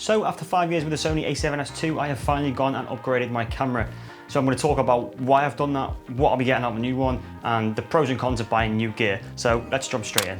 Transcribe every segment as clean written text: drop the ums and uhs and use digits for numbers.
So after 5 years with the Sony a7S II, I have finally gone and upgraded my camera. So I'm going to talk about why I've done that, what I'll be getting out of the new one, and the pros and cons of buying new gear. So let's jump straight in.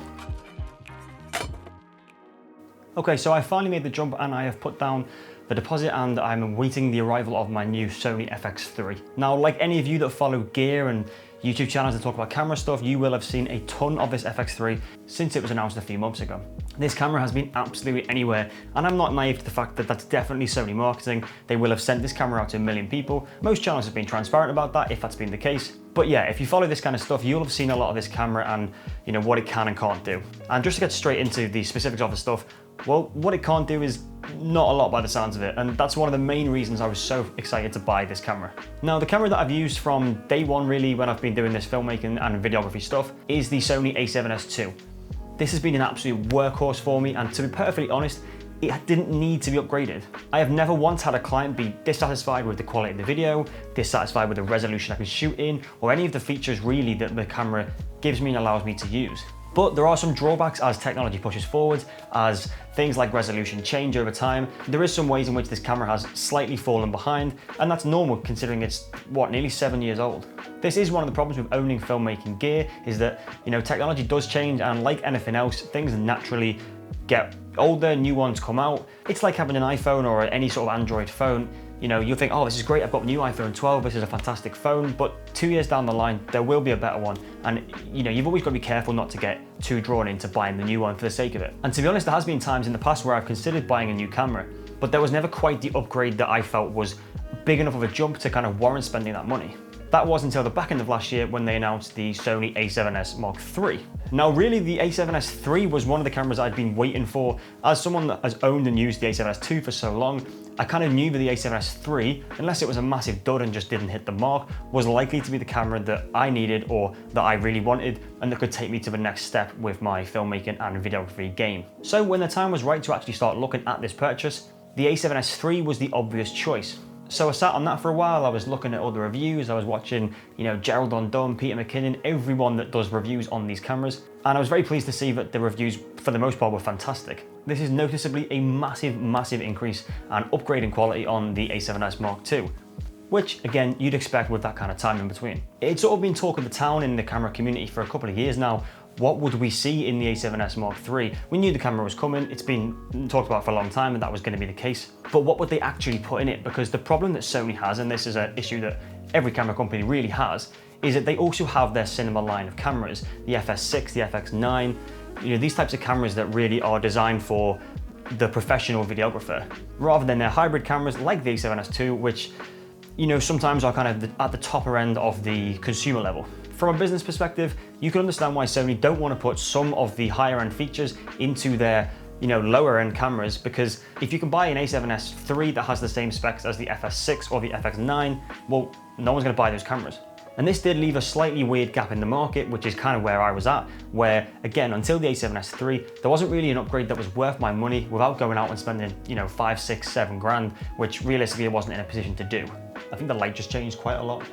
Okay, so I finally made the jump and I have put down the deposit and I'm awaiting the arrival of my new Sony FX3. Now, like any of you that follow gear and YouTube channels that talk about camera stuff, you will have seen a ton of this FX3 since it was announced a few months ago. This camera has been absolutely anywhere, and I'm not naive to the fact that that's definitely Sony marketing. They will have sent this camera out to 1 million people. Most channels have been transparent about that, if that's been the case. But yeah, if you follow this kind of stuff, you'll have seen a lot of this camera and what it can and can't do. And just to get straight into the specifics of the stuff, well, what it can't do is not a lot by the sounds of it, and that's one of the main reasons I was so excited to buy this camera. Now, the camera that I've used from day one, really, when I've been doing this filmmaking and videography stuff, is the Sony a7S II. This has been an absolute workhorse for me, and to be perfectly honest, it didn't need to be upgraded. I have never once had a client be dissatisfied with the quality of the video, dissatisfied with the resolution I can shoot in, or any of the features really that the camera gives me and allows me to use. But there are some drawbacks as technology pushes forward, as things like resolution change over time. There is some ways in which this camera has slightly fallen behind, and that's normal considering it's, nearly 7 years old. This is one of the problems with owning filmmaking gear, is that, technology does change, and like anything else, things naturally get older, new ones come out. It's like having an iPhone or any sort of Android phone. You'll think, oh, this is great, I've got a new iPhone 12, this is a fantastic phone, but 2 years down the line, there will be a better one. And you've always got to be careful not to get too drawn into buying the new one for the sake of it. And to be honest, there has been times in the past where I've considered buying a new camera, but there was never quite the upgrade that I felt was big enough of a jump to kind of warrant spending that money. That was until the back end of last year when they announced the Sony a7S Mark III. Now, really, the a7S III was one of the cameras I'd been waiting for. As someone that has owned and used the a7S II for so long, I kind of knew that the a7S III, unless it was a massive dud and just didn't hit the mark, was likely to be the camera that I needed or that I really wanted and that could take me to the next step with my filmmaking and videography game. So when the time was right to actually start looking at this purchase, the a7S III was the obvious choice. So I sat on that for a while. I was looking at all the reviews. I was watching, Gerald on Dumb, Peter McKinnon, everyone that does reviews on these cameras. And I was very pleased to see that the reviews, for the most part, were fantastic. This is noticeably a massive, massive increase and upgrade in quality on the a7S Mark II, which again, you'd expect with that kind of time in between. It's sort of been talk of the town in the camera community for a couple of years now. What would we see in the a7S Mark III? We knew the camera was coming, it's been talked about for a long time and that was going to be the case. But what would they actually put in it? Because the problem that Sony has, and this is an issue that every camera company really has, is that they also have their cinema line of cameras, the FS6, the FX9, these types of cameras that really are designed for the professional videographer, rather than their hybrid cameras like the a7S II, which sometimes are kind of at the topper end of the consumer level. From a business perspective, you can understand why Sony don't want to put some of the higher end features into their lower end cameras, because if you can buy an a7S III that has the same specs as the FS6 or the FX9, well, no one's going to buy those cameras. And this did leave a slightly weird gap in the market, which is kind of where I was at, where again, until the a7S III, there wasn't really an upgrade that was worth my money without going out and spending, 5, 6, 7 grand, which realistically I wasn't in a position to do. I think the light just changed quite a lot.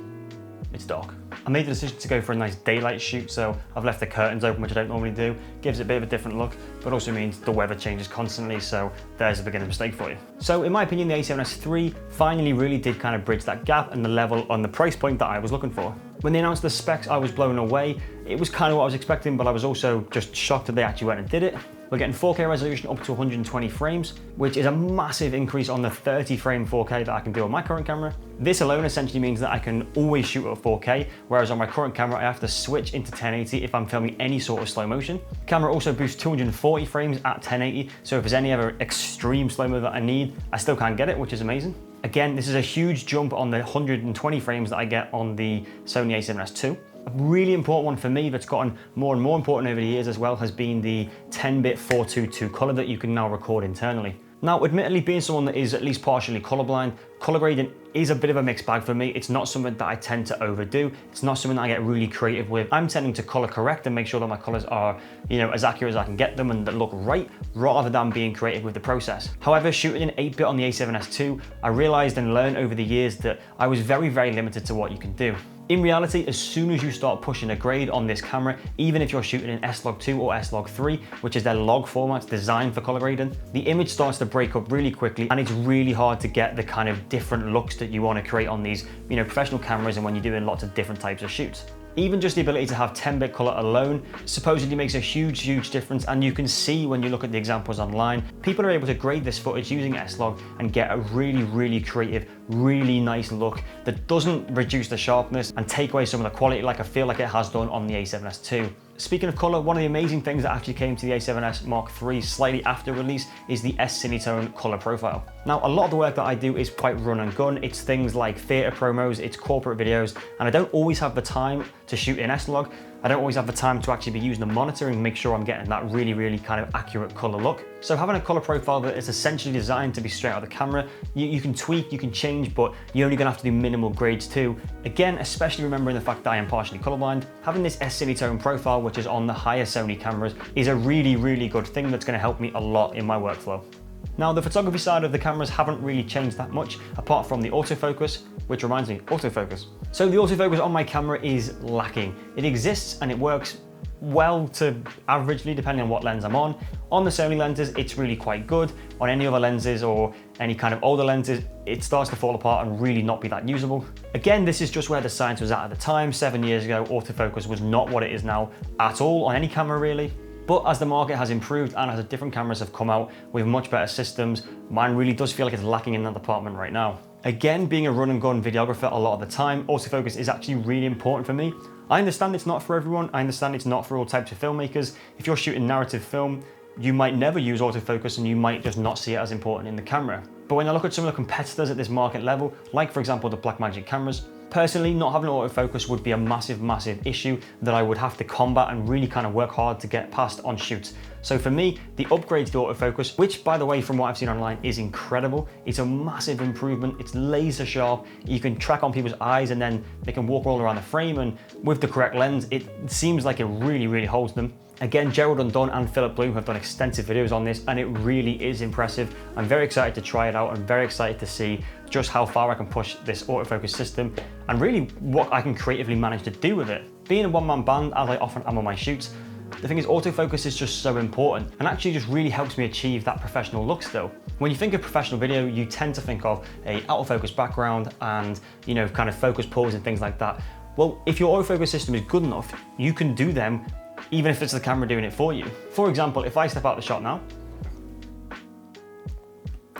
It's dark. I made the decision to go for a nice daylight shoot, so I've left the curtains open, which I don't normally do. Gives it a bit of a different look, but also means the weather changes constantly, so there's a beginner mistake for you. So in my opinion, the a7S III finally really did kind of bridge that gap and the level on the price point that I was looking for. When they announced the specs, I was blown away. It was kind of what I was expecting, but I was also just shocked that they actually went and did it. We're getting 4K resolution up to 120 frames, which is a massive increase on the 30 frame 4K that I can do on my current camera. This alone essentially means that I can always shoot at 4K, whereas on my current camera, I have to switch into 1080 if I'm filming any sort of slow motion. Camera also boosts 240 frames at 1080, so if there's any other extreme slow-mo that I need, I still can't get it, which is amazing. Again, this is a huge jump on the 120 frames that I get on the Sony a7S II. A really important one for me that's gotten more and more important over the years as well has been the 10-bit 422 color that you can now record internally. Now, admittedly, being someone that is at least partially colorblind, color grading is a bit of a mixed bag for me. It's not something that I tend to overdo. It's not something that I get really creative with. I'm tending to color correct and make sure that my colors are, as accurate as I can get them and that look right, rather than being creative with the process. However, shooting in 8-bit on the a7S II, I realized and learned over the years that I was very, very limited to what you can do. In reality, as soon as you start pushing a grade on this camera, even if you're shooting in S-Log2 or S-Log3, which is their log format designed for color grading, the image starts to break up really quickly, and it's really hard to get the kind of different looks that you want to create on these, professional cameras and when you're doing lots of different types of shoots. Even just the ability to have 10-bit color alone supposedly makes a huge difference, and you can see when you look at the examples online, people are able to grade this footage using S-Log and get a really creative, really nice look that doesn't reduce the sharpness and take away some of the quality like I feel like it has done on the A7S II. Speaking of color, one of the amazing things that actually came to the A7S Mark III slightly after release is the S-Cinetone color profile. Now, a lot of the work that I do is quite run and gun. It's things like theater promos, it's corporate videos, and I don't always have the time to shoot in S-Log. I don't always have the time to actually be using the monitor and make sure I'm getting that really kind of accurate color look. So having a color profile that is essentially designed to be straight out of the camera, you can tweak, you can change, but you're only gonna have to do minimal grades too. Again, especially remembering the fact that I am partially colorblind, having this S-Cinetone profile, which is on the higher Sony cameras, is a really good thing that's gonna help me a lot in my workflow. Now, the photography side of the cameras haven't really changed that much, apart from the autofocus, which reminds me, autofocus. So the autofocus on my camera is lacking. It exists and it works well to averagely, depending on what lens I'm on. On the Sony lenses, it's really quite good. On any other lenses or any kind of older lenses, it starts to fall apart and really not be that usable. Again, this is just where the science was at the time. 7 years ago, autofocus was not what it is now at all on any camera really. But as the market has improved and as different cameras have come out with much better systems, mine really does feel like it's lacking in that department right now. Again, being a run and gun videographer a lot of the time, autofocus is actually really important for me. I understand it's not for everyone. I understand it's not for all types of filmmakers. If you're shooting narrative film, you might never use autofocus and you might just not see it as important in the camera. But when I look at some of the competitors at this market level, like for example the Blackmagic cameras, personally, not having autofocus would be a massive issue that I would have to combat and really kind of work hard to get past on shoots. So for me, the upgrade to autofocus, which by the way, from what I've seen online, is incredible. It's a massive improvement. It's laser sharp. You can track on people's eyes and then they can walk all around the frame, and with the correct lens, it seems like it really holds them. Again, Gerald Undone and Philip Bloom have done extensive videos on this and it really is impressive. I'm very excited to try it out. I'm very excited to see just how far I can push this autofocus system and really what I can creatively manage to do with it. Being a one-man band, as I often am on my shoots, the thing is autofocus is just so important and actually just really helps me achieve that professional look still. When you think of professional video, you tend to think of a out of focus background and kind of focus pulls and things like that. Well, if your autofocus system is good enough, you can do them even if it's the camera doing it for you. For example, if I step out the shot now,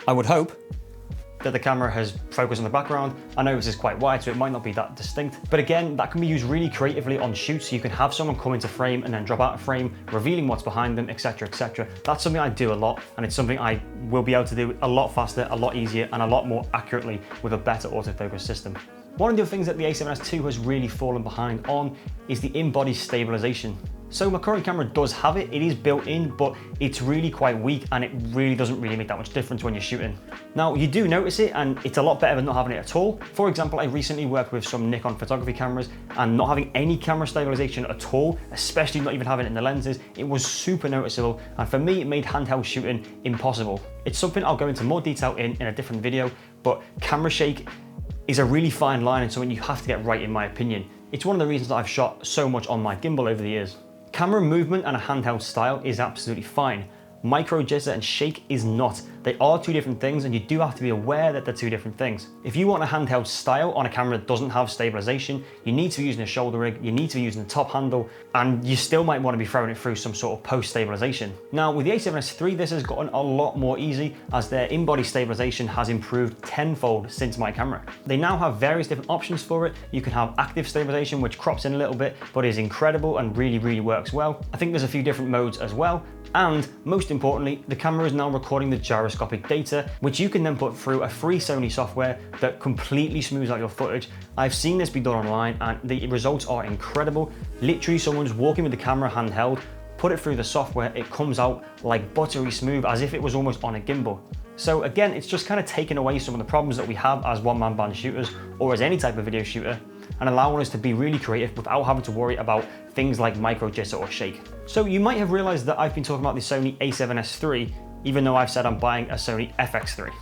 I would hope that the camera has focused on the background. I know this is quite wide, so it might not be that distinct, but again, that can be used really creatively on shoots. So you can have someone come into frame and then drop out of frame, revealing what's behind them, etc. That's something I do a lot, and it's something I will be able to do a lot faster, a lot easier, and a lot more accurately with a better autofocus system. One of the other things that the A7S II has really fallen behind on is the in-body stabilization. So my current camera does have it, it is built in, but it's really quite weak and it really doesn't really make that much difference when you're shooting. Now you do notice it and it's a lot better than not having it at all. For example, I recently worked with some Nikon photography cameras and not having any camera stabilization at all, especially not even having it in the lenses, it was super noticeable, and for me it made handheld shooting impossible. It's something I'll go into more detail in a different video, but camera shake is a really fine line and something you have to get right in my opinion. It's one of the reasons that I've shot so much on my gimbal over the years. Camera movement and a handheld style is absolutely fine. Micro jitter and shake is not. They are two different things and you do have to be aware that they're two different things. If you want a handheld style on a camera that doesn't have stabilization, you need to be using a shoulder rig, you need to be using the top handle, and you still might want to be throwing it through some sort of post-stabilization. Now with the A7S III, this has gotten a lot more easy as their in-body stabilization has improved tenfold since my camera. They now have various different options for it. You can have active stabilization, which crops in a little bit, but is incredible and really works well. I think there's a few different modes as well. And most importantly, the camera is now recording the gyroscopic data, which you can then put through a free Sony software that completely smooths out your footage. I've seen this be done online and the results are incredible. Literally someone's walking with the camera handheld, put it through the software, it comes out like buttery smooth as if it was almost on a gimbal. So again, it's just kind of taken away some of the problems that we have as one-man band shooters or as any type of video shooter, and allowing us to be really creative without having to worry about things like micro jitter or shake. So you might have realized that I've been talking about the Sony A7S III, even though I've said I'm buying a Sony FX3.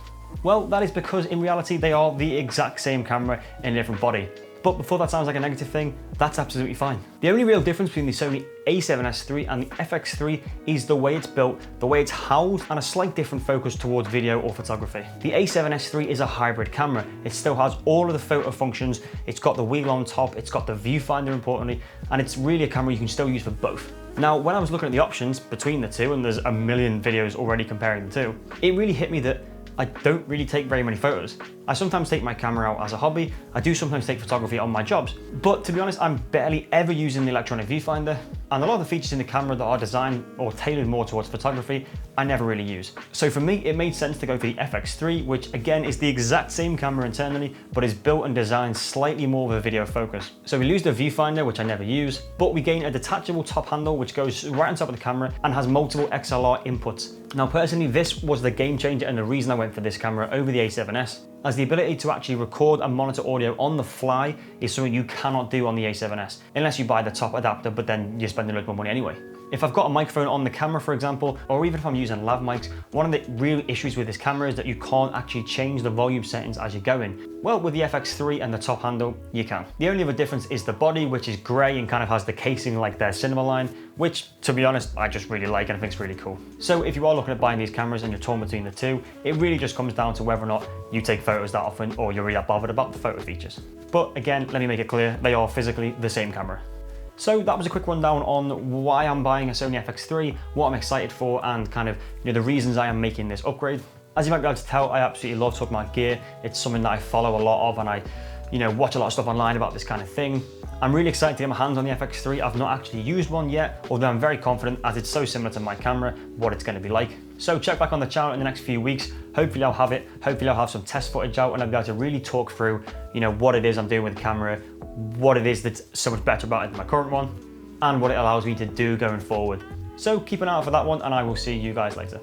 Well, that is because in reality, they are the exact same camera in a different body. But before that sounds like a negative thing, that's absolutely fine. The only real difference between the Sony a7S III and the FX3 is the way it's built, the way it's housed, and a slight different focus towards video or photography. The a7S III is a hybrid camera. It still has all of the photo functions, it's got the wheel on top, it's got the viewfinder importantly, and it's really a camera you can still use for both. Now, when I was looking at the options between the two, and there's a million videos already comparing the two, it really hit me that I don't really take very many photos. I sometimes take my camera out as a hobby. I do sometimes take photography on my jobs, but to be honest, I'm barely ever using the electronic viewfinder, and a lot of the features in the camera that are designed or tailored more towards photography, I never really use. So for me, it made sense to go for the FX3, which again is the exact same camera internally, but is built and designed slightly more with a video focus. So we lose the viewfinder, which I never use, but we gain a detachable top handle, which goes right on top of the camera and has multiple XLR inputs. Now personally, this was the game changer and the reason I went for this camera over the a7S, as the ability to actually record and monitor audio on the fly is something you cannot do on the a7S, unless you buy the top adapter, but then you spend a lot more money anyway. If I've got a microphone on the camera, for example, or even if I'm using lav mics, one of the real issues with this camera is that you can't actually change the volume settings as you're going. Well, with the FX3 and the top handle, you can. The only other difference is the body, which is grey and kind of has the casing like their cinema line, which, to be honest, I just really like and I think it's really cool. So if you are looking at buying these cameras and you're torn between the two, it really just comes down to whether or not you take photos that often or you're really that bothered about the photo features. But again, let me make it clear, they are physically the same camera. So that was a quick rundown on why I'm buying a Sony FX3, what I'm excited for, and kind of the reasons I am making this upgrade. As you might be able to tell, I absolutely love talking about gear. It's something that I follow a lot of, and I watch a lot of stuff online about this kind of thing. I'm really excited to get my hands on the FX3. I've not actually used one yet, although I'm very confident as it's so similar to my camera, what it's going to be like. So check back on the channel in the next few weeks. Hopefully I'll have it. Hopefully I'll have some test footage out and I'll be able to really talk through, what it is I'm doing with the camera, what it is that's so much better about it than my current one, and what it allows me to do going forward. So keep an eye out for that one, and I will see you guys later.